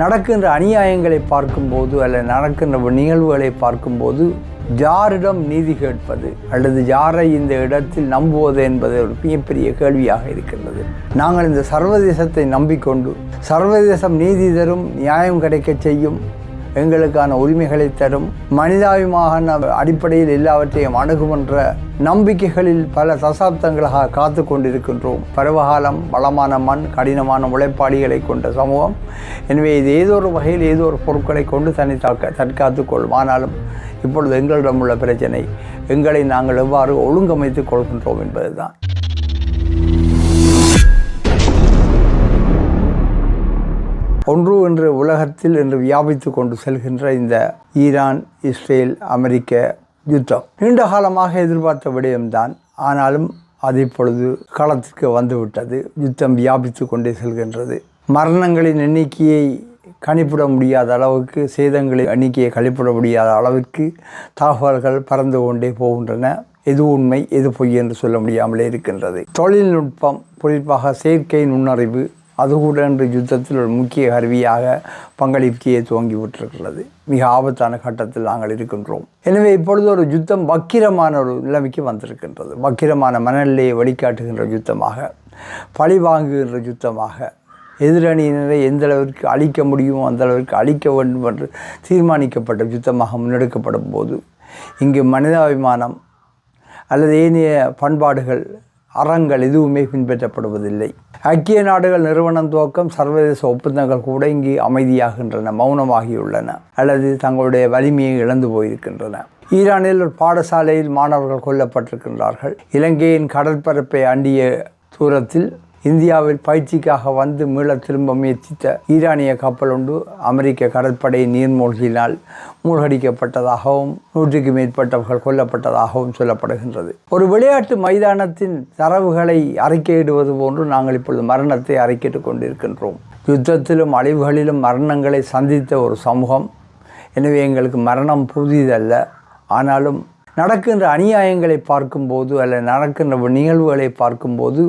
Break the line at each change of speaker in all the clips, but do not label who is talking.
நடக்கின்ற அநியாயங்களை பார்க்கும்போது அல்லது நடக்கின்ற நிகழ்வுகளை பார்க்கும்போது யாரிடம் நீதி கேட்பது அல்லது யாரை இந்த இடத்தில் நம்புவது என்பது ஒரு மிகப்பெரிய கேள்வியாக இருக்கின்றது. நாங்கள் இந்த சர்வதேசத்தை நம்பிக்கொண்டு சர்வதேசம் நீதி தரும், நியாயம் கிடைக்க செய்யும், எங்களுக்கான உரிமைகளை தரும், மனிதாபிமான அடிப்படையில் எல்லாவற்றையும் அணுகும் என்ற நம்பிக்கைகளில் பல தசாப்தங்களாக காத்து கொண்டிருக்கின்றோம். பருவகாலம், வளமான மண், கடினமான உழைப்பாளிகளை கொண்ட சமூகம். எனவே இது ஏதோ ஒரு வகையில் ஏதோ ஒரு பொருட்களை கொண்டு தற்காத்து கொள்ளும். ஆனாலும் இப்பொழுது எங்களிடம் உள்ள பிரச்சனை எங்களை நாங்கள் எவ்வாறு ஒழுங்கமைத்துக் கொள்கின்றோம் என்பதுதான். ஒன்று என்று உலகத்தில் என்று வியாபித்து கொண்டு செல்கின்ற இந்த ஈரான், இஸ்ரேல், அமெரிக்க யுத்தம் நீண்ட காலமாக எதிர்பார்த்த விடயம்தான். ஆனாலும் அது இப்பொழுது களத்திற்கு வந்துவிட்டது. யுத்தம் வியாபித்து கொண்டே செல்கின்றது. மரணங்களின் எண்ணிக்கையை கணிப்பிட முடியாத அளவுக்கு, சேதங்களின் எண்ணிக்கையை கணிப்பிட முடியாத அளவிற்கு தகவல்கள் பறந்து கொண்டே போகின்றன. எது உண்மை எது பொய் என்று சொல்ல முடியாமலே இருக்கின்றது. தொழில்நுட்பம், குறிப்பாக செயற்கை நுண்ணறிவு, அது கூட இன்று யுத்தத்தில் ஒரு முக்கிய கருவியாக பங்களிக்கையை துவங்கிவிட்டிருக்கிறது. மிக ஆபத்தான கட்டத்தில் நாங்கள் இருக்கின்றோம். எனவே இப்பொழுது ஒரு யுத்தம் வக்கிரமான ஒரு நிலைமைக்கு வந்திருக்கின்றது. வக்கிரமான மனநிலையை வழிகாட்டுகின்ற யுத்தமாக, பழி வாங்குகின்ற யுத்தமாக, எதிரணியினரை எந்த அளவிற்கு அழிக்க முடியுமோ அந்த அளவிற்கு அழிக்க வேண்டும் என்று தீர்மானிக்கப்பட்ட யுத்தமாக முன்னெடுக்கப்படும் போது இங்கு மனிதாபிமானம் அல்லது ஏனைய பண்பாடுகள், அறங்கள் எதுவுமே பின்பற்றப்படுவதில்லை. ஐக்கிய நாடுகள் நிறுவனம் துவக்கம் சர்வதேச ஒப்பந்தங்கள் கூட இங்கு அமைதியாகின்றன, மௌனமாகியுள்ளன அல்லது தங்களுடைய வலிமையை இழந்து போயிருக்கின்றன. ஈரானில் ஒரு பாடசாலையில் மாணவர்கள் கொல்லப்பட்டிருக்கின்றார்கள். இலங்கையின் கடற்பரப்பை அண்டிய தூரத்தில் இந்தியாவில் பயிற்சிக்காக வந்து மீள திரும்ப முயற்சித்த ஈரானிய கப்பல் ஒன்று அமெரிக்க கடற்படை நீர்மூழ்கியினால் மூழ்கடிக்கப்பட்டதாகவும் 100க்கும் மேற்பட்டவர்கள் கொல்லப்பட்டதாகவும் சொல்லப்படுகின்றது. ஒரு விளையாட்டு மைதானத்தின் தரவுகளை அறிக்கையிடுவது போன்று நாங்கள் இப்பொழுது மரணத்தை அறிக்கையிட்டுக் கொண்டிருக்கின்றோம். யுத்தத்திலும் அழிவுகளிலும் மரணங்களை சந்தித்த ஒரு சமூகம். எனவே எங்களுக்கு மரணம் புதிதல்ல. ஆனாலும் நடக்கின்ற அநியாயங்களை பார்க்கும்போது அல்லது நடக்கின்ற நிகழ்வுகளை பார்க்கும்போது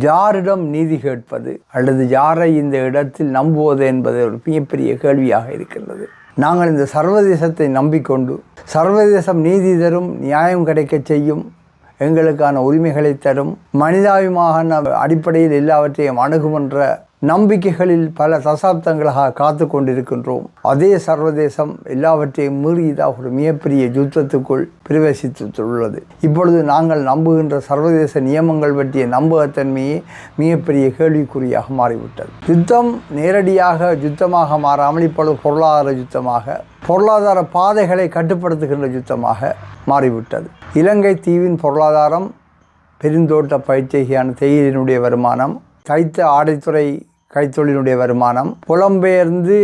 யாரிடம் நீதி கேட்பது அல்லது யாரை இந்த இடத்தில் நம்புவது என்பது ஒரு மிகப்பெரிய கேள்வியாக இருக்கின்றது. நாங்கள் இந்த சர்வதேசத்தை நம்பிக்கொண்டு சர்வதேசம் நீதி தரும், நியாயம் கிடைக்க செய்யும், எங்களுக்கான உரிமைகளை தரும், மனிதாபிமான அடிப்படையில் எல்லாவற்றையும் அணுகும் என்ற நம்பிக்கைகளில் பல தசாப்தங்களாக காத்து கொண்டிருக்கின்றோம். அதே சர்வதேசம் எல்லாவற்றையும் மீறியதாக ஒரு மிகப்பெரிய யுத்தத்துக்குள் பிரவேசித்துள்ளது. இப்பொழுது நாங்கள் நம்புகின்ற சர்வதேச நியமங்கள் பற்றிய நம்பகத்தன்மையே மிகப்பெரிய கேள்விக்குறியாக மாறிவிட்டது. யுத்தம் நேரடியாக யுத்தமாக மாறாமல் இப்பொழுது பொருளாதார யுத்தமாக, பொருளாதார பாதைகளை கட்டுப்படுத்துகின்ற யுத்தமாக மாறிவிட்டது. இலங்கை தீவின் பொருளாதாரம் பெருந்தோட்ட பயிற்சியான தேயிலினுடைய வருமானம், தைத்த ஆடைத்துறை கைத்தொழிலுடைய வருமானம், புலம்பெயர்ந்து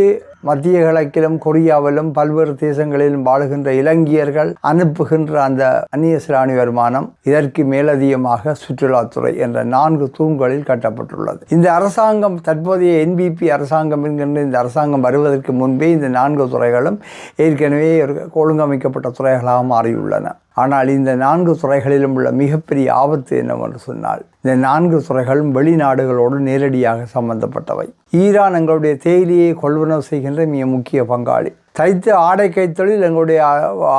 மத்திய கிழக்கிலும் கொரியாவிலும் பல்வேறு தேசங்களிலும் வாழுகின்ற இலங்கையர்கள் அனுப்புகின்ற அந்த அந்நிய செலாவணி வருமானம், இதற்கு மேலதிகமாக சுற்றுலாத்துறை என்ற 4 தூண்களில் கட்டப்பட்டுள்ளது. இந்த அரசாங்கம், தற்போதைய NPP அரசாங்கம் என்கின்ற இந்த அரசாங்கம் வருவதற்கு முன்பே இந்த 4 துறைகளும் ஏற்கனவே ஒழுங்கமைக்கப்பட்ட துறைகளாக மாறியுள்ளன. ஆனால் இந்த 4 துறைகளிலும் உள்ள மிகப்பெரிய ஆபத்து என்னவென்று சொன்னால், இந்த 4 துறைகளும் வெளிநாடுகளோடு நேரடியாக சம்பந்தப்பட்டவை. ஈரான் எங்களுடைய தேயிலையை கொள்வனவு செய்கின்ற மிக முக்கிய பங்காளி. தைத்த ஆடை கைத்தொழில் எங்களுடைய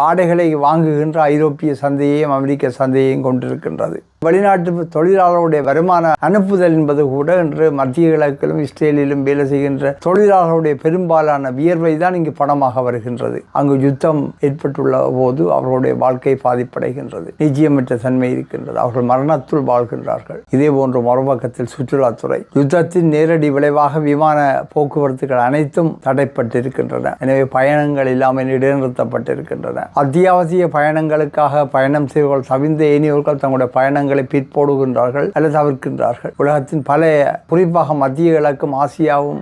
ஆடைகளை வாங்குகின்ற ஐரோப்பிய சந்தையையும் அமெரிக்க சந்தையையும் கொண்டிருக்கின்றது. வெளிநாட்டு தொழிலாளர்களுடைய வருமான அனுப்புதல் என்பது கூட இன்று மத்திய கிழக்கிலும் இஸ்ரேலிலும் வேலை செய்கின்ற தொழிலாளர்களுடைய பெரும்பாலான வியர்வை தான் இங்கு பணமாக வருகின்றது. அங்கு யுத்தம் ஏற்பட்டுள்ள போது அவர்களுடைய வாழ்க்கை பாதிப்படைகின்றது, நிச்சயமற்ற தன்மை இருக்கின்றது, அவர்கள் மரணத்துள் வாழ்கின்றார்கள். இதே போன்று மறுபக்கத்தில் சுற்றுலாத்துறை, யுத்தத்தின் நேரடி விளைவாக விமான போக்குவரத்துகள் அனைத்தும் தடைப்பட்டிருக்கின்றன. எனவே பயணங்கள் இல்லாமல் இடைநிறுத்தப்பட்டிருக்கின்றன. அத்தியாவசிய பயணங்களுக்காக பயணம் செய்வர்கள் தவிர்ந்த ஏனையோர்கள் தங்களுடைய பயணங்களை பிற்போடுகின்றார்கள் அல்லது தவிர்க்கின்றார்கள். உலகத்தின் பல, குறிப்பாக மத்திய கிழக்கும் ஆசியாவும்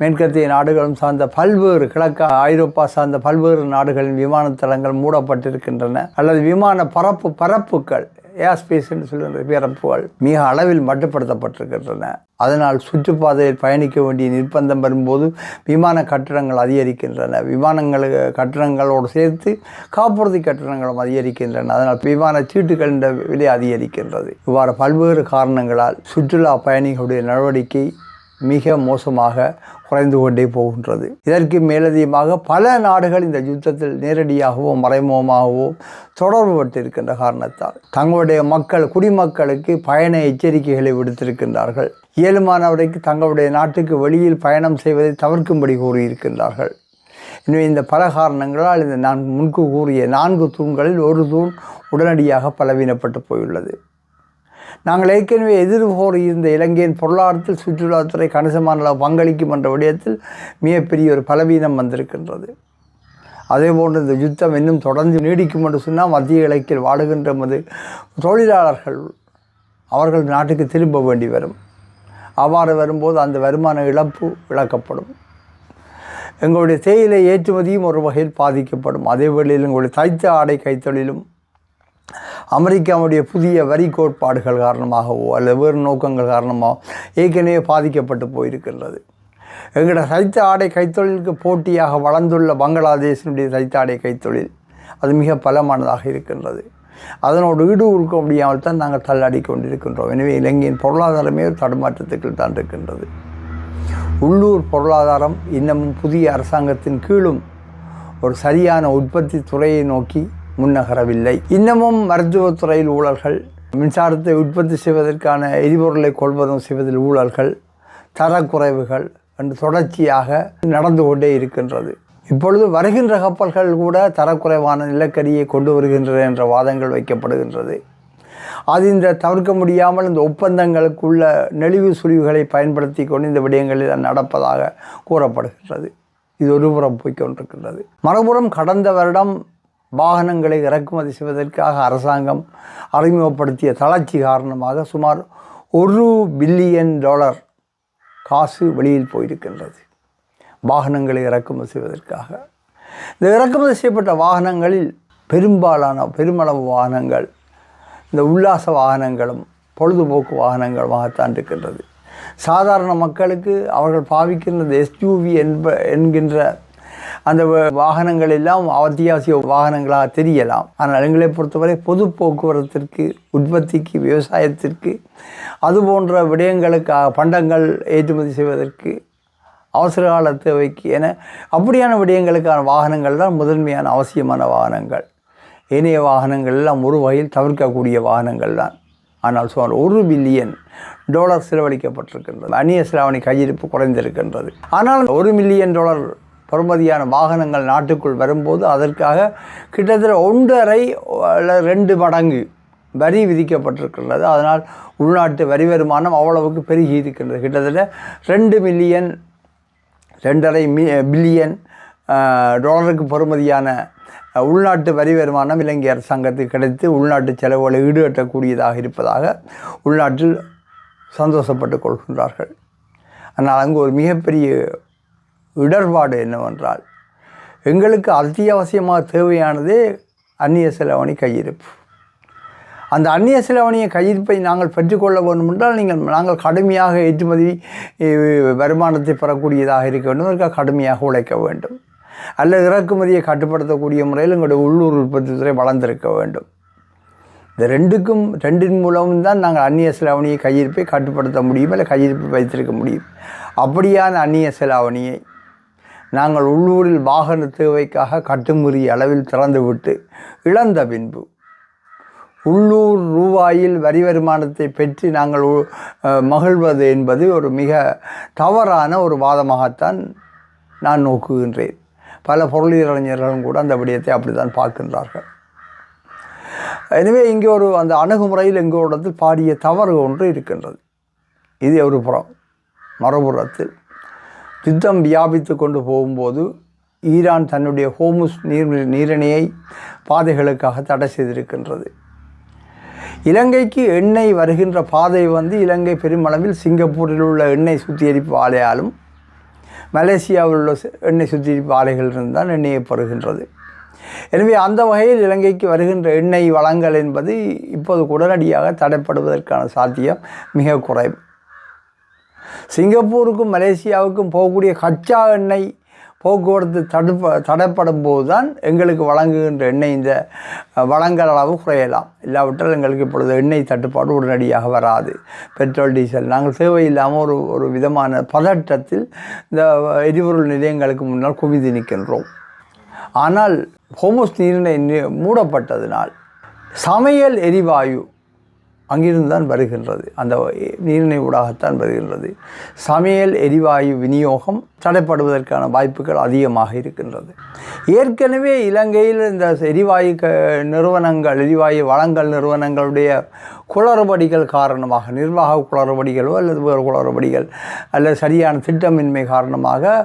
மேற்கத்திய நாடுகளும் சார்ந்த பல்வேறு, கிழக்கு ஐரோப்பா சார்ந்த பல்வேறு நாடுகளின் விமானத்தளங்கள் மூடப்பட்டிருக்கின்றன அல்லது விமான பரப்புகள், ஏர்ஸ்பேஸ் என்று சொல்கின்ற பரப்புகள் மிக அளவில் மட்டுப்படுத்தப்பட்டிருக்கின்றன. அதனால் சுற்றுப்பாதையில் பயணிக்க வேண்டிய நிர்பந்தம் வரும்போது விமான கட்டணங்கள் அதிகரிக்கின்றன. கட்டணங்களோடு சேர்த்து காப்புறுதி கட்டணங்களும் அதிகரிக்கின்றன. அதனால் விமான சீட்டுகளின் விலை அதிகரிக்கின்றது. இவ்வாறு பல்வேறு காரணங்களால் சுற்றுலா பயணிகளுடைய நடவடிக்கை மிக மோசமாக குறைந்து கொண்டே போகின்றது. இதற்கு மேலதிகமாக பல நாடுகள் இந்த யுத்தத்தில் நேரடியாகவோ மறைமுகமாகவோ தொடர்பு பட்டிருக்கின்ற காரணத்தால் தங்களுடைய குடிமக்களுக்கு பயண எச்சரிக்கைகளை விடுத்திருக்கின்றார்கள். இயலுமானவரைக்கு தங்களுடைய நாட்டுக்கு வெளியில் பயணம் செய்வதை தவிர்க்கும்படி கூறியிருக்கின்றார்கள். எனவே இந்த பல காரணங்களால் இந்த நான் முன்பு கூறிய 4 தூண்களில் ஒரு தூண் உடனடியாக பலவீனப்பட்டு போயுள்ளது. நாங்கள் ஏற்கனவே எதிர்கோரி இருந்த இலங்கையின் பொருளாதாரத்தில் சுற்றுலாத்துறை கணிசமான பங்களிக்கும் என்ற விடயத்தில் மிகப்பெரிய ஒரு பலவீனம் வந்திருக்கின்றது. அதேபோன்று இந்த யுத்தம் இன்னும் தொடர்ந்து நீடிக்கும் என்று சொன்னால் மத்திய கிழக்கில் வாடுகின்ற தொழிலாளர்கள் அவர்கள் நாட்டுக்கு திரும்ப வேண்டி வரும். அவ்வாறு வரும்போது அந்த வருமான இழப்பு இழக்கப்படும். எங்களுடைய தேயிலை ஏற்றுமதியும் ஒரு வகையில் பாதிக்கப்படும். அதே வேளையில் எங்களுடைய தைத்த ஆடை கைத்தொழிலும் அமெரிக்காவுடைய புதிய வரி கோட்பாடுகள் காரணமாகவோ அல்லது வேறு நோக்கங்கள் காரணமாகவோ ஏற்கனவே பாதிக்கப்பட்டு போயிருக்கின்றது. எங்களுடைய தைத்த ஆடை கைத்தொழிலுக்கு போட்டியாக வளர்ந்துள்ள பங்களாதேஷினுடைய தைத்த ஆடை கைத்தொழில் அது மிக பலமானதாக இருக்கின்றது. அதனோடு ஈடு கொடுக்க முடியாமல் தான் நாங்கள் தள்ளாடி கொண்டிருக்கின்றோம். எனவே இலங்கையின் பொருளாதாரமே ஒரு தடுமாற்றத்துக்கு தான் இருக்கின்றது. உள்ளூர் பொருளாதாரம் இன்னமும் புதிய அரசாங்கத்தின் கீழும் ஒரு சரியான உற்பத்தி துறையை நோக்கி முன்னகரவில்லை. இன்னமும் மருத்துவத்துறையில் ஊழல்கள், மின்சாரத்தை உற்பத்தி செய்வதற்கான எரிபொருளை கொள்வதும் செய்வதில் ஊழல்கள், தரக்குறைவுகள் என்று தொடர்ச்சியாக நடந்து கொண்டே இருக்கின்றது. இப்பொழுது வருகின்ற கப்பல்கள் கூட தரக்குறைவான நிலக்கரியை கொண்டு வருகின்றன என்ற வாதங்கள் வைக்கப்படுகின்றது. அது இந்த தவிர்க்க முடியாமல் இந்த ஒப்பந்தங்களுக்குள்ள நெளிவு சுழிவுகளை பயன்படுத்தி கொண்டு இந்த விடயங்களில் நடப்பதாக கூறப்படுகின்றது. இது ஒருபுறம் போய்கொண்டிருக்கின்றது. மறுபுறம் கடந்த வருடம் வாகனங்களை இறக்குமதி செய்வதற்காக அரசாங்கம் அறிமுகப்படுத்திய தளர்ச்சி காரணமாக சுமார் $1 பில்லியன் காசு வெளியில் போயிருக்கின்றது வாகனங்களை இறக்குமதி செய்வதற்காக. இந்த இறக்குமதி செய்யப்பட்ட வாகனங்களில் பெருமளவு வாகனங்கள் இந்த உல்லாச வாகனங்களும் பொழுதுபோக்கு வாகனங்களுமாகத்தான் இருக்கின்றது. சாதாரண மக்களுக்கு அவர்கள் பாவிக்கின்ற எஸ்யூவி என்கின்ற அந்த வாகனங்கள் எல்லாம் அத்தியாவசிய வாகனங்களாக தெரியலாம். ஆனால் எங்களை பொறுத்தவரை பொது போக்குவரத்திற்கு, உற்பத்திக்கு, விவசாயத்திற்கு, அதுபோன்ற விடயங்களுக்காக பண்டங்கள் ஏற்றுமதி செய்வதற்கு, அவசரகால தேவைக்கு என அப்படியான விடயங்களுக்கான வாகனங்கள் தான் முதன்மையான அவசியமான வாகனங்கள். ஏனைய வாகனங்கள் எல்லாம் ஒரு வகையில் தவிர்க்கக்கூடிய வாகனங்கள் தான். ஆனால் சுமார் $1 பில்லியன் செலவழிக்கப்பட்டிருக்கின்றது. அந்நிய செலாவணி கையிருப்பு குறைந்திருக்கின்றது. ஆனால் $1 மில்லியன் பெறுமதியான வாகனங்கள் நாட்டுக்குள் வரும்போது அதற்காக கிட்டத்தட்ட 1.5 மடங்கு வரி விதிக்கப்பட்டிருக்கின்றது. அதனால் உள்நாட்டு வரி வருமானம் அவ்வளவுக்கு பெருகி இருக்கின்றது. கிட்டத்தட்ட $2.5 பில்லியன் பெறுமதியான உள்நாட்டு வரி வருமானம் இலங்கை அரசாங்கத்துக்கு கிடைத்து உள்நாட்டு செலவுகளை ஈடுகட்டக்கூடியதாக இருப்பதாக உள்நாட்டில் சந்தோஷப்பட்டு கொள்கின்றார்கள். ஆனால் அங்கு ஒரு மிகப்பெரிய இடர்பாடு என்னவென்றால் எங்களுக்கு அத்தியாவசியமாக தேவையானதே அந்நிய செலாவணி கையிருப்பு. அந்த அந்நிய செலாவணிய கையிருப்பை நாங்கள் பெற்றுக்கொள்ள வேண்டும் என்றால் நாங்கள் கடுமையாக ஏற்றுமதி வருமானத்தை பெறக்கூடியதாக இருக்க வேண்டும். அதற்காக கடுமையாக உழைக்க வேண்டும். அல்லது இறக்குமதியை கட்டுப்படுத்தக்கூடிய முறையில் எங்களுடைய உள்ளூர் உற்பத்தி துறை வளர்ந்திருக்க வேண்டும். இந்த ரெண்டின் மூலமும் தான் நாங்கள் அந்நிய செலாவணியை கையிருப்பை கட்டுப்படுத்த முடியும், இல்லை கையிருப்பை வைத்திருக்க முடியும். அப்படியான அந்நிய செலாவணியை நாங்கள் உள்ளூரில் வாகன தேவைக்காக கட்டுமுறிய அளவில் திறந்துவிட்டு இழந்த பின்பு உள்ளூர் ரூபாயில் வரி வருமானத்தை பெற்று நாங்கள் மகிழ்வது என்பது ஒரு மிக தவறான ஒரு வாதமாகத்தான் நான் நோக்குகின்றேன். பல பொருளியறிஞர்களும் கூட அந்த விடயத்தை அப்படி தான் பார்க்கின்றார்கள். எனவே இங்கே அந்த அணுகுமுறையில் எங்களோடத்தில் பாடிய தவறு ஒன்று இருக்கின்றது. இது ஒரு புறம். மறுபுறத்தில் யுத்தம் வியாபித்து கொண்டு போகும்போது ஈரான் தன்னுடைய ஹோர்முஸ் நீரிணையை பாதைகளுக்காக தடை செய்திருக்கின்றது. இலங்கைக்கு எண்ணெய் வருகின்ற பாதை இலங்கை பெருமளவில் சிங்கப்பூரில் உள்ள எண்ணெய் சுத்திகரிப்பு ஆலையாலும் மலேசியாவில் உள்ள எண்ணெய் சுத்திகரிப்பு ஆலைகளிலிருந்து தான் எண்ணெயை பெறுகின்றது. எனவே அந்த வகையில் இலங்கைக்கு வருகின்ற எண்ணெய் வளங்கள் என்பது இப்போது உடனடியாக தடைப்படுவதற்கான சாத்தியம் மிக குறைவு. சிங்கப்பூருக்கும் மலேசியாவுக்கும் போகக்கூடிய கச்சா எண்ணெய் போக்குவரத்து தடைப்படும் போது தான் எங்களுக்கு வழங்குகின்ற எண்ணெய் இந்த வழங்கல் அளவு குறையலாம். இல்லாவிட்டால் எங்களுக்கு இப்பொழுது எண்ணெய் தட்டுப்பாடு உடனடியாக வராது. பெட்ரோல், டீசல் நாங்கள் தேவையில்லாமல் ஒரு விதமான பதட்டத்தில் இந்த எரிபொருள் நிலையங்களுக்கு முன்னால் குவிந்து நிற்கின்றோம். ஆனால் ஹோர்முஸ் நீரிணை மூடப்பட்டதினால் சமையல் எரிவாயு அங்கிருந்து தான் வருகின்றது, அந்த நீரிணை ஊடாகத்தான் வருகின்றது. சமையல் எரிவாயு விநியோகம் தடைப்படுவதற்கான வாய்ப்புகள் அதிகமாக இருக்கின்றது. ஏற்கனவே இலங்கையில் இந்த எரிவாயு நிறுவனங்கள், எரிவாயு வழங்கல் நிறுவனங்களுடைய குளறுபடிகள் காரணமாக, நிர்வாக குளறுபடிகளோ அல்லது வேறு குளறுபடிகள் அல்லது சரியான திட்டமின்மை காரணமாக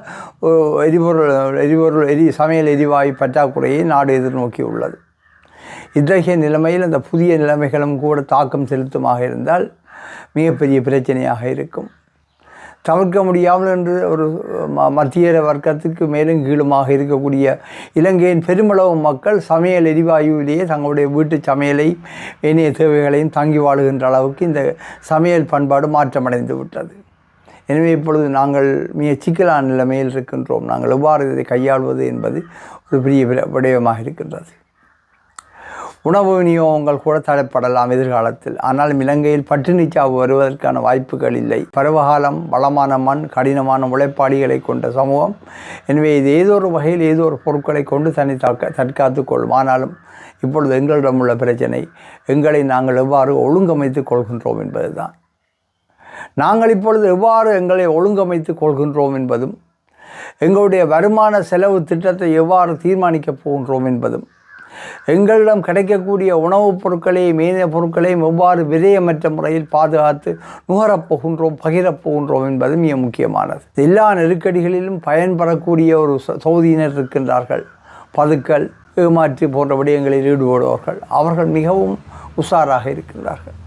சமையல் எரிவாயு பற்றாக்குறையை நாடு எதிர்நோக்கி உள்ளது. இத்தகைய நிலைமையில் அந்த புதிய நிலைமைகளும் கூட தாக்கம் செலுத்துமாக இருந்தால் மிகப்பெரிய பிரச்சனையாக இருக்கும். தவிர்க்க முடியாமல் என்று ஒரு மத்திய வர்க்கத்துக்கு மேலும் கீழுமாக இருக்கக்கூடிய இலங்கையின் பெருமளவு மக்கள் சமையல் எரிவாயுவிலேயே தங்களுடைய வீட்டு சமையலை ஏனைய தேவைகளையும் தங்கி வாழுகின்ற அளவுக்கு இந்த சமையல் பண்பாடு மாற்றமடைந்து விட்டது. எனவே இப்பொழுது நாங்கள் மிக சிக்கலான நிலைமையில் இருக்கின்றோம். நாங்கள் எவ்வாறு இதை கையாள்வது என்பது ஒரு பெரிய விடயமாக இருக்கின்றது. உணவு விநியோகங்கள் கூட தடைப்படலாம் எதிர்காலத்தில். ஆனால் இலங்கையில் பட்டினி சாவு வருவதற்கான வாய்ப்புகள் இல்லை. பருவகாலம், வளமான மண், கடினமான உழைப்பாளிகளை கொண்ட சமூகம். எனவே இது ஏதோ ஒரு வகையில் ஏதோ ஒரு பொருட்களை கொண்டு தற்காத்து கொள்ளும். ஆனாலும் இப்பொழுது எங்களிடம் உள்ள பிரச்சனை எங்களை நாங்கள் எவ்வாறு ஒழுங்கமைத்து கொள்கின்றோம் என்பதுதான். நாங்கள் இப்பொழுது எவ்வாறு எங்களை ஒழுங்கமைத்து கொள்கின்றோம் என்பதும், எங்களுடைய வருமான செலவு திட்டத்தை எவ்வாறு தீர்மானிக்கப் போகின்றோம் என்பதும், எங்களிடம் கிடைக்கக்கூடிய உணவுப் பொருட்களையும் மேனிய பொருட்களையும் எவ்வாறு விரயமற்ற முறையில் பாதுகாத்து நுகரப்போகின்றோம், பகிரப்போகின்றோம் என்பது மிக முக்கியமானது. எல்லா நெருக்கடிகளிலும் பயன்பெறக்கூடிய ஒரு தொகுதியினர் இருக்கின்றார்கள். பதுக்கல், ஏமாற்று போன்ற விடயங்களில் ஈடுபடுவார்கள். அவர்கள் மிகவும் உஷாராக இருக்கின்றார்கள்.